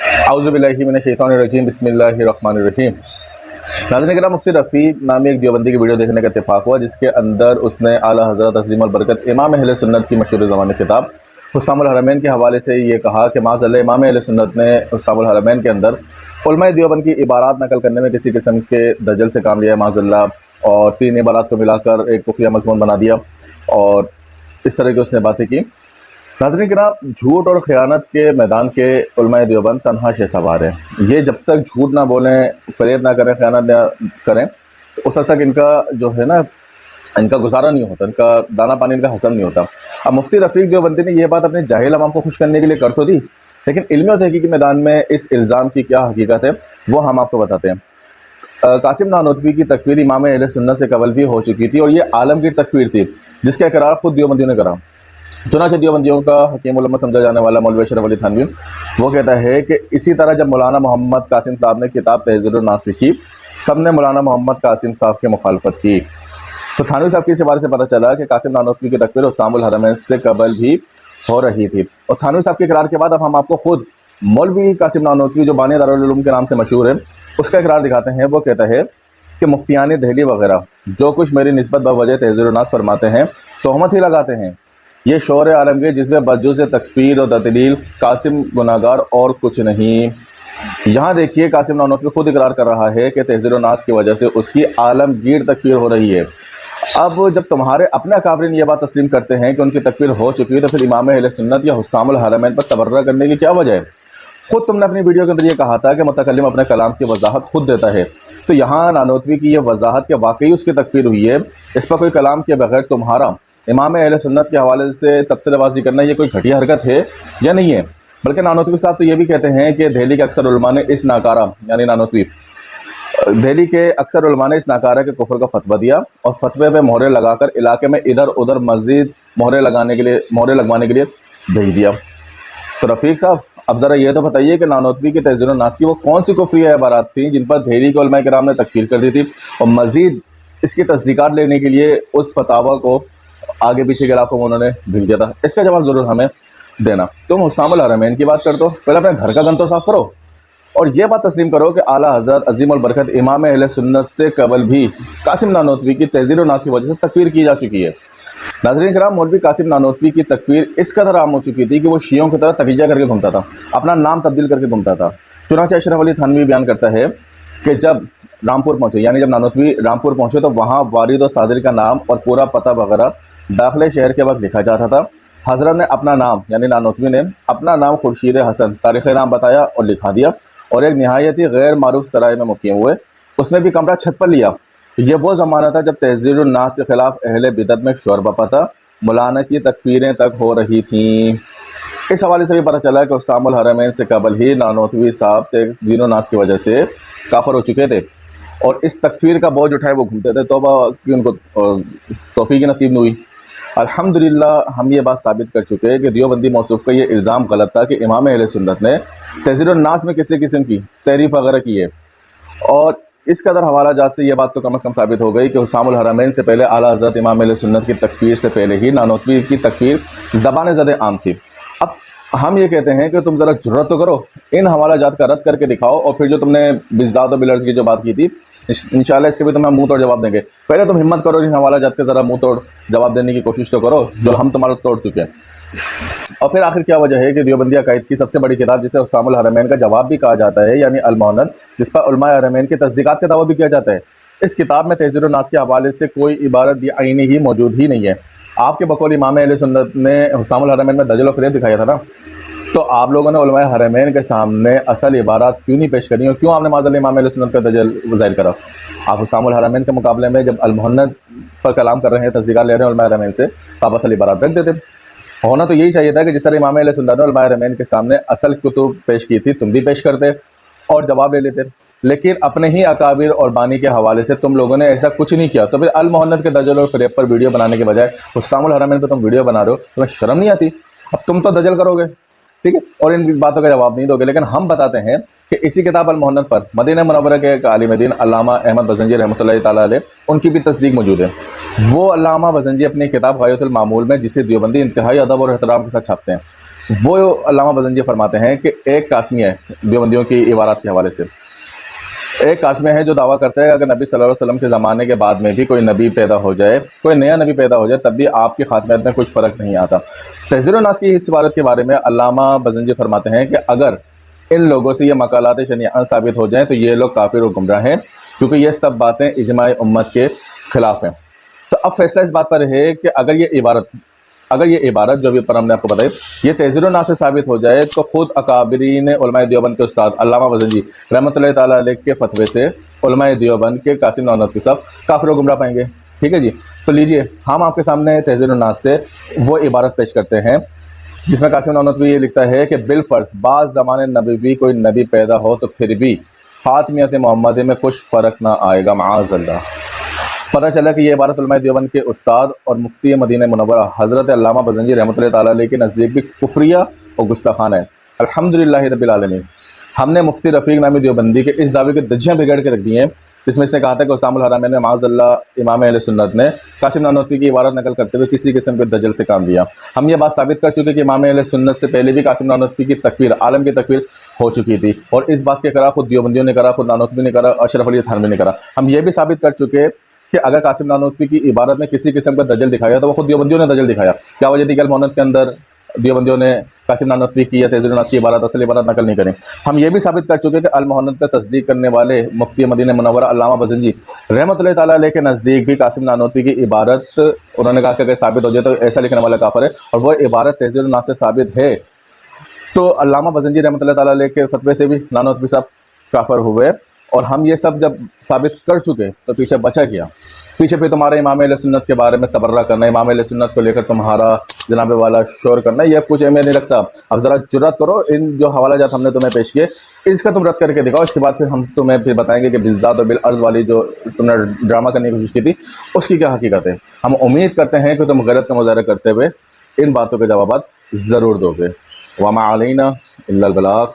औज़ु बिल्लाहि मिनश शैतानिर रजीम बिस्मिल्लाहिर रहमानिर रहीम। नाज़रीन किराम, मुफ्ती रफ़ीक नामी एक देवबंदी की वीडियो देखने का इत्तेफाक हुआ, जिसके अंदर उसने आला हज़रत अज़ीम अल बरकत इमाम अहले सुन्नत की मशहूर ज़मानी किताब हुस्सामुल हरमैन के हवाले से ये कहा कि माज़अल्लाह इमाम अहले सुन्नत ने हुस्सामुल हरमैन के अंदर उलमाए देवबंद की इबारात नकल करने में किसी किस्म के दजल से काम लिया है माज़अल्लाह, और 3 इबारात को मिलाकर एक कुफिया मज़मून बना दिया और इस तरह की उसने बातें की। नाज़रीन किराम, झूठ और ख़यानत के मैदान के उलमाए देवबंद तन्हा शहसवार हैं। ये जब तक झूठ ना बोलें, फ़रेब ना करें, ख़यानत ना करें, तो उस वक्त तक इनका जो है ना, इनका गुजारा नहीं होता, इनका दाना पानी इनका हसन नहीं होता। अब मुफ्ती रफ़ीक देवबंदी ने यह बात अपने जाहिल अवाम को खुश करने के लिए कर तो दी, लेकिन इल्मी और तहक़ीक़ी मैदान में इस इल्ज़ाम की क्या हकीकत है वो हम आपको बताते हैं। कासिम नानोतवी की तकफ़ीर इमाम अहले सुन्नत से कबल भी हो चुकी थी और ये आलमगीर तकफ़ीर थी, जिसका इकरार खुद देवबंदियों ने करा। चुनांचे देवबंदियों का हकीम उलमा समझा जाने वाला मौलवी अशरफ अली थानवी वो कहता है कि इसी तरह जब मौलाना मोहम्मद कासिम साहब ने किताब तहज़ीरुन नास लिखी, सब ने मौलाना मोहम्मद कासिम साहब की मुखालफत की। तो थानवी साहब की इस बारे से पता चला कि कासिम नानोतवी की तकफ़ीर हुस्सामुल हरमैन से कबल भी हो रही थी। और थानवी साहब के इकरार के बाद अब हम आपको खुद मौलवी कासिम नानोतवी, जो बानी दारुल उलूम के नाम से मशहूर है, उसका इकरार दिखाते हैं। वो कहता है कि मुफ्तियान दहली वगैरह जो कुछ मेरी निस्बत बवजह तहज़ीरुन नास फरमाते हैं, तोहमत ही लगाते हैं। ये शोर आलमगीर जिसमें बजुज़ तकफ़ीर और तदलील कासिम गुनाहगार और कुछ नहीं। यहाँ देखिए, कासिम नानोतवी खुद इकरार कर रहा है कि तहज़ीरुन नास की वजह से उसकी आलमगीर तकफ़ीर हो रही है। अब जब तुम्हारे अपने अकाबरीन ये बात तस्लीम करते हैं कि उनकी तकफ़ीर हो चुकी है, तो फिर इमाम अहले सुन्नत या हुस्सामुल हरमैन पर तबर्रा करने की क्या वजह है? खुद तुमने अपनी वीडियो के अंदर ये कहा था कि मुतकल्लिम अपने कलाम की वजाहत खुद देता है, तो यहाँ नानोतवी की ये वजाहत के वाकई उसकी तकफ़ीर हुई है, इस पर कोई कलाम के बगैर तुम्हारा इमाम अहले सुन्नत के हवाले से तबसरेबाजी करना ये कोई घटिया हरकत है या नहीं है? बल्कि नानोतवी साहब तो ये भी कहते हैं कि दिल्ली के अक्सर उलमा ने इस नाकारा, यानी नानोतवी दिल्ली के अक्सर उलमा ने इस नाकारा के कुफर का फतवा दिया और फतवे पे मोहरे लगाकर इलाके में इधर उधर मज़ीद मोहरे लगवाने के लिए भेज दिया। तो रफ़ीक साहब, अब ज़रा ये तो बताइए कि नानोतवी की तहज़ीरुन नास की वो कौन सी कुफरिया इबारात थी जिन पर दिल्ली के उलमा किराम ने तकफ़ीर कर दी थी, और मज़ीद इसकी तस्दीक़ात लेने के लिए उस फतावा को आगे पीछे के इलाकों में उन्होंने भेज दिया था? इसका जवाब ज़रूर हमें देना। तुम हुस्सामुल हरमैन की बात कर दो, पहले अपने घर का गन तो साफ़ करो और ये बात तस्लीम करो कि आला हज़रत अज़ीम अल बरकत इमाम अहले सुन्नत से कबल भी कासिम नानोतवी की तहज़ीरुन नास की वजह से तकफ़ीर की जा चुकी है। नाज़रीन किराम, मौलवी कासिम नानोतवी की तकफ़ीर इस कदर आम हो चुकी थी कि वो शियों की तरह तकीया करके घूमता था, अपना नाम तब्दील करके घूमता था। चुनांचे अशरफ अली थानवी बयान करता है कि जब रामपुर पहुँचे, यानी जब नानोतवी रामपुर पहुँचे, तो वहाँ वारिद और सादिर का नाम और पूरा पता वगैरह दाखिले शहर के वक्त लिखा जाता था। हज़रत ने अपना नाम, यानी नानोतवी ने अपना नाम खुर्शीद हसन तारीख़ नाम बताया और लिखा दिया, और एक नहायत ही गैर मारूफ सराय में मुक़ीम हुए, उसमें भी कमरा छत पर लिया। ये वो ज़माना था जब तहज़ीरुन नास के ख़िलाफ़ अहले बिदअत में शोर बपा था, मौलाना की तकफ़ीरें तक हो रही थीं। इस हवाले से भी पता चला कि हुस्सामुल हरमैन से कबल ही नानोतवी साहब तहज़ीरुन नास की वजह से काफ़िर हो चुके थे और इस तकफ़ीर का बोझ उठाए वो घूमते थे। तौबा कि उनको तौफ़ीक़ नसीब नहीं हुई। अल्हम्दुलिल्लाह, हम ये बात साबित कर चुके हैं कि देवबंदी मौसूफ़ का ये इल्ज़ाम गलत था कि इमाम अहले सुन्नत ने तहज़ीरुन नास में किसी किस्म की तहरीफ़ वगैरह की है, और इस कदर हवाला जात से ये बात तो कम से कम साबित हो गई कि हुस्सामुल हरमैन से पहले आला हज़रत इमाम अहले सुन्नत की तकफ़ीर से पहले ही नानोतवी की तकफ़ीर ज़बान ज़द आम थी। अब हम ये कहते हैं कि तुम ज़रा जुर्रत तो करो, इन हवाला जात का रद्द करके दिखाओ, और फिर जो तुमने बिज़्ज़ात और बिलर्ज़ की जो बात की थी, इंशाअल्लाह इसके भी तुम्हें मुँह तोड़ जवाब देंगे। पहले तुम हिम्मत करो, इन हवाला जात के ज़रा मुँह तोड़ जवाब देने की कोशिश तो करो, जो हम तुम्हारा तोड़ चुके हैं। और फिर आखिर क्या वजह है कि देवबंदी अकायद की सबसे बड़ी किताब, जिसे हुस्सामुल हरमैन का जवाब भी कहा जाता है, यानी अल मुहन्नद, जिस पर उलमाए हरमैन की तस्दीक़ात का दावा भी किया जाता है, इस किताब में तहज़ीरुन नास के हवाले से कोई इबारत भी आईनी ही मौजूद ही नहीं है। आपके बकौल इमाम अहले सुन्नत ने हुस्सामुल हरमैन में दजल और फ़रेब दिखाया था ना, तो आप लोगों ने उलमाए हरमैन के सामने असल इबारत क्यों नहीं पेश करी, और क्यों आपने माज़अल्लाह इमाम अहले सुन्नत का दजल ज़ाहिर करा? आप हुस्सामुल हरमैन के मुकाबले में जब अल मुहन्नद पर कलाम कर रहे हैं, तस्दीक़ात ले रहे हैं उलमाए हरमैन से, तो आप असल इबारत रख देते। होना तो यही चाहिए था कि जिस तरह इमाम अहले सुन्नत ने उलमाए हरमैन के सामने असल कुतुब पेश की थी, तुम भी पेश करते और जवाब ले लेते। लेकिन अपने ही अकाबिर और बानी के हवाले से तुम लोगों ने ऐसा कुछ नहीं किया। तो फिर अल मुहन्नद के दजल और फ़रेब पर वीडियो बनाने के बजाय हुस्सामुल हरमैन पर तुम वीडियो बना रहे हो, तुम्हें शर्म नहीं आती? अब तुम तो दजल करोगे, ठीक है, और इन बातों का जवाब नहीं दोगे, लेकिन हम बताते हैं कि इसी किताब अल मुहन्नद पर मदीना मुनव्वरा के एक आलिम दीन अल्लामा अहमद बज़ंजी रहमतुल्लाहि तआला अलैह, उनकी भी तस्दीक मौजूद है। वो अल्लामा बज़ंजी अपनी किताब गायतुल मामूल में, जिसे देवबंदी इंतहाई अदब और एहतराम के साथ छापते हैं, وہ علامہ بزنجی فرماتے ہیں کہ ایک قاسمیہ ہے دیوبندیوں کی عبارات کے حوالے سے، ایک قاسمیہ ہے جو دعویٰ کرتا ہے کہ اگر نبی صلی اللہ علیہ وسلم کے زمانے کے بعد میں بھی کوئی نبی پیدا ہو جائے، کوئی نیا نبی پیدا ہو جائے، تب بھی آپ کی خاتمیت میں کچھ فرق نہیں آتا۔ تحذیر الناس کی اس عبارت کے بارے میں علامہ بزنجی فرماتے ہیں کہ اگر ان لوگوں سے یہ مقالات شنیعہ ثابت ہو جائیں تو یہ لوگ کافر و گمراہ ہیں، کیونکہ یہ سب باتیں اجماع امت کے خلاف ہیں۔ تو اب فیصلہ اس بات پر ہے کہ اگر یہ عبارت جو ابھی پر ہم نے آپ کو بتائی یہ تحذیر الناس سے ثابت ہو جائے تو خود اکابرین علماء دیوبند کے استاد علامہ بزنجی رحمۃ اللہ تعالیٰ علیہ کے فتوے سے علماء دیوبند کے قاسم نانوتوی صاحب کافر و گمراہ پائیں گے۔ ٹھیک ہے جی، تو لیجئے ہم آپ کے سامنے تحذیر الناس سے وہ عبارت پیش کرتے ہیں جس میں قاسم نانوتوی یہ لکھتا ہے کہ بالفرض بعض زمانے نبوی کوئی نبی پیدا ہو تو پھر بھی خاتمیت محمدی میں کچھ فرق نہ آئے گا، معاذ اللہ۔ پتہ چلا کہ یہ عبارت علماء دیوبند کے استاد اور مفتی مدینہ منورہ حضرت علامہ بزنجی رحمۃ اللہ تعالیٰ علیہ کے نزدیک بھی کفریہ اور گستاخانہ ہے۔ الحمدللہ رب العالمین، ہم نے مفتی رفیق نامی دیوبندی کے اس دعوے کے دجیاں بگڑ کے رکھ دی ہیں، جس میں اس نے کہا تھا کہ اسام الحرمین میں معاذ اللہ امام اہل سنت نے قاسم نانوتوی کی عبارت نقل کرتے ہوئے کسی قسم کے دجل سے کام دیا۔ ہم یہ بات ثابت کر چکے کہ امام اہل سنت سے پہلے بھی قاسم نانوتوی کی تکفیر، عالم کی تکفیر ہو چکی تھی، اور اس بات کے کرا خود دیوبندیوں نے کرا، خود نانوتوی نے کرا، اشرف علی تھانوی نے کرا۔ ہم یہ بھی ثابت کر چکے کہ اگر قاسم نانوتوی کی عبارت میں کسی قسم کا دجل دکھایا تو وہ خود دیوبندیوں نے دجل دکھایا۔ کیا وجہ تھی کہ المحنت کے اندر دیوبندیوں نے قاسم نانوتوی کی یا تحذیر الناس کی عبارت اصل عبارت نقل نہیں کریں؟ ہم یہ بھی ثابت کر چکے کہ المحنت پہ تصدیق کرنے والے مفتی مدینہ منورہ علامہ بزنجی رحمۃ اللہ تعالیٰ علیہ کے نزدیک بھی قاسم نانوتوی کی عبارت انہوں نے کہا کہ اگر ثابت ہو جائے تو ایسا لکھنے والا کافر ہے، اور وہ عبارت تحذیر الناس سے ثابت ہے، تو علامہ بزنجی رحمۃ اللہ تعالیٰ علیہ کے فتوے سے بھی نانوتوی صاحب کافر ہوئے۔ اور ہم یہ سب جب ثابت کر چکے تو پیچھے بچا کیا؟ پیچھے پہ تمہارے امام اہل سنت کے بارے میں تبرہ کرنا، امام اہل سنت کو لے کر تمہارا جناب والا شور کرنا، یہ کچھ اہمیت نہیں رکھتا۔ اب ذرا جرات کرو، ان جو حوالہ جات ہم نے تمہیں پیش کیے اس کا تم رد کر کے دکھاؤ، اس کے بعد پھر ہم تمہیں پھر بتائیں گے کہ بالذات اور بالعرض والی جو تم نے ڈرامہ کرنے کی کوشش کی تھی اس کی کیا حقیقت ہے۔ ہم امید کرتے ہیں کہ تم غیرت کا مظاہرہ کرتے ہوئے ان باتوں کے جوابات ضرور دو گے۔ وما علینا الا البلاغ۔